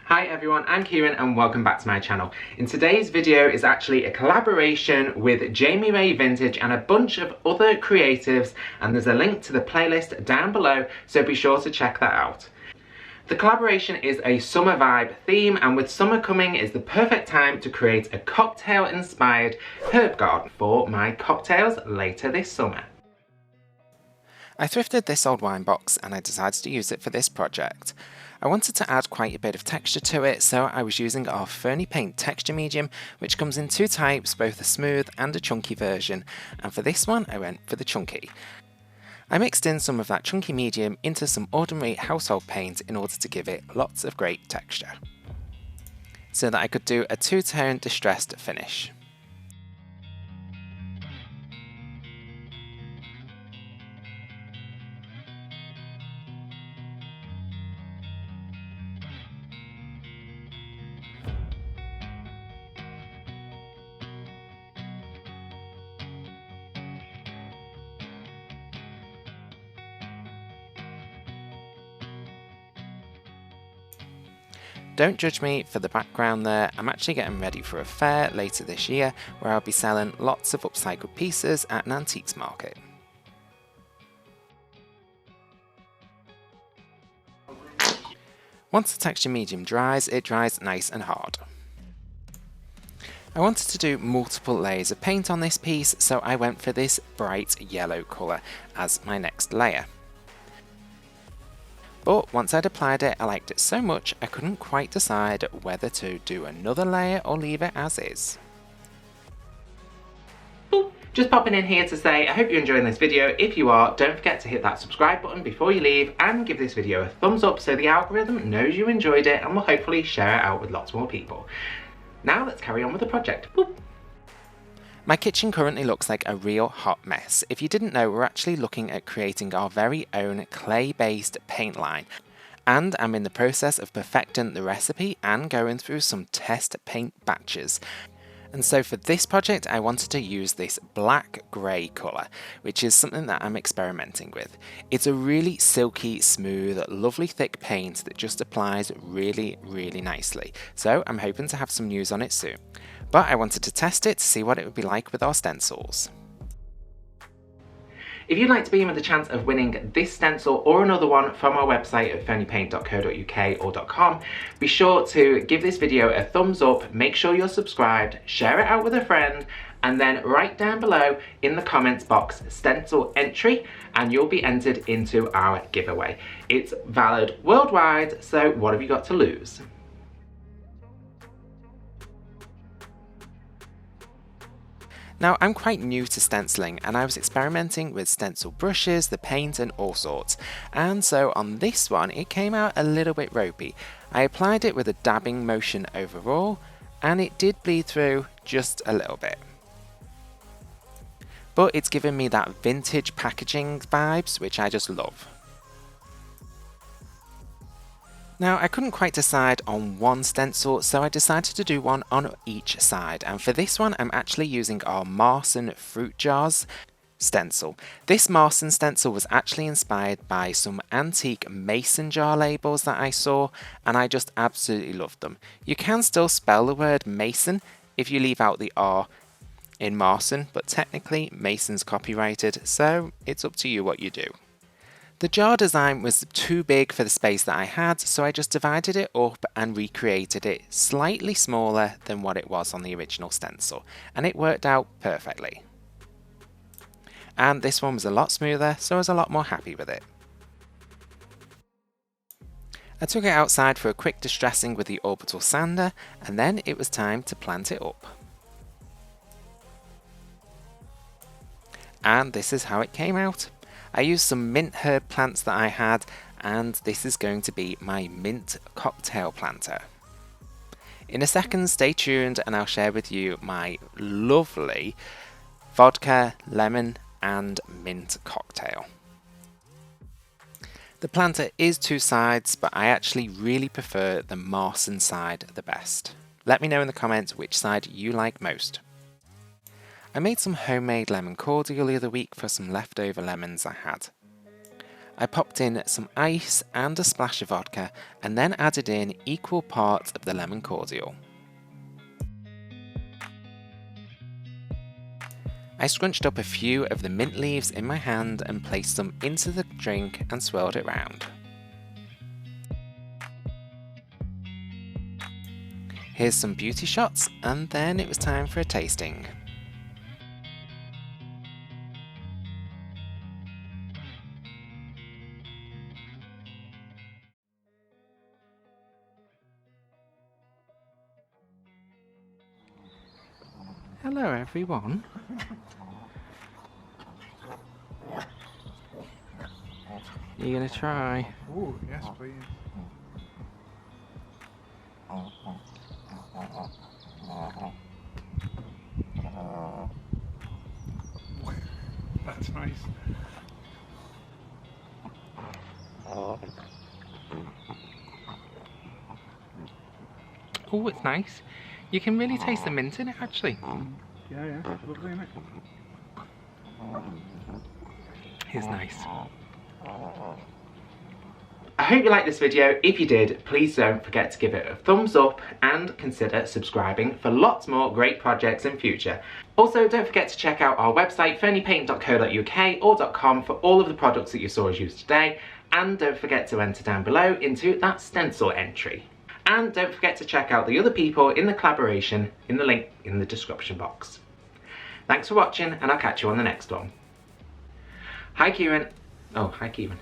Hi everyone, I'm Kieran and welcome back to my channel. In today's video is actually a collaboration with Jamie Ray Vintage and a bunch of other creatives, and there's a link to the playlist down below, so be sure to check that out. The collaboration is a summer vibe theme, and with summer coming is the perfect time to create a cocktail inspired herb garden for my cocktails later this summer. I thrifted this old wine box and I decided to use it for this project. I wanted to add quite a bit of texture to it, so I was using our Ferny Paint texture medium, which comes in two types, both a smooth and a chunky version, and for this one I went for the chunky. I mixed in some of that chunky medium into some ordinary household paint in order to give it lots of great texture, so that I could do a two-tone distressed finish. Don't judge me for the background there, I'm actually getting ready for a fair later this year where I'll be selling lots of upcycled pieces at an antiques market. Once the texture medium dries, it dries nice and hard. I wanted to do multiple layers of paint on this piece, so I went for this bright yellow colour as my next layer. But once I'd applied it, I liked it so much I couldn't quite decide whether to do another layer or leave it as is. Just popping in here to say I hope you're enjoying this video. If you are, don't forget to hit that subscribe button before you leave and give this video a thumbs up so the algorithm knows you enjoyed it and will hopefully share it out with lots more people. Now let's carry on with the project. Boop. My kitchen currently looks like a real hot mess. If you didn't know, we're actually looking at creating our very own clay-based paint line, and I'm in the process of perfecting the recipe and going through some test paint batches. And so for this project I wanted to use this black grey colour, which is something that I'm experimenting with. It's a really silky, smooth, lovely thick paint that just applies really nicely, so I'm hoping to have some news on it soon. But I wanted to test it to see what it would be like with our stencils. If you'd like to be in with a chance of winning this stencil or another one from our website at fernypaint.co.uk or .com, be sure to give this video a thumbs up, make sure you're subscribed, share it out with a friend, and then write down below in the comments box stencil entry and you'll be entered into our giveaway. It's valid worldwide, so what have you got to lose? Now, I'm quite new to stenciling and I was experimenting with stencil brushes, the paint and all sorts, and so on this one it came out a little bit ropey. I applied it with a dabbing motion overall and it did bleed through just a little bit. But it's given me that vintage packaging vibes, which I just love. Now, I couldn't quite decide on one stencil, so I decided to do one on each side, and for this one I'm actually using our Marson fruit jars stencil. This Marson stencil was actually inspired by some antique mason jar labels that I saw, and I just absolutely loved them. You can still spell the word mason if you leave out the R in Marson, but technically Mason's copyrighted, so it's up to you what you do. The jar design was too big for the space that I had, so I just divided it up and recreated it slightly smaller than what it was on the original stencil, and it worked out perfectly. And this one was a lot smoother, so I was a lot more happy with it. I took it outside for a quick distressing with the orbital sander, and then it was time to plant it up. And this is how it came out. I used some mint herb plants that I had, and this is going to be my mint cocktail planter. In a second, stay tuned and I'll share with you my lovely vodka, lemon and mint cocktail. The planter is two sides, but I actually really prefer the Marson side the best. Let me know in the comments which side you like most. I made some homemade lemon cordial the other week for some leftover lemons I had. I popped in some ice and a splash of vodka and then added in equal parts of the lemon cordial. I scrunched up a few of the mint leaves in my hand and placed them into the drink and swirled it round. Here's some beauty shots, and then it was time for a tasting. Hello everyone. You gonna try? Oh, yes, please. That's nice. Oh, it's nice. You can really taste the mint in it actually. Yeah, lovely, isn't it? It's nice. I hope you liked this video. If you did, please don't forget to give it a thumbs up and consider subscribing for lots more great projects in future. Also, don't forget to check out our website ferniepaint.co.uk or .com for all of the products that you saw us use today, and don't forget to enter down below into that stencil entry. And don't forget to check out the other people in the collaboration in the link in the description box. Thanks for watching, and I'll catch you on the next one. Hi Kieran. Oh, hi Kieran.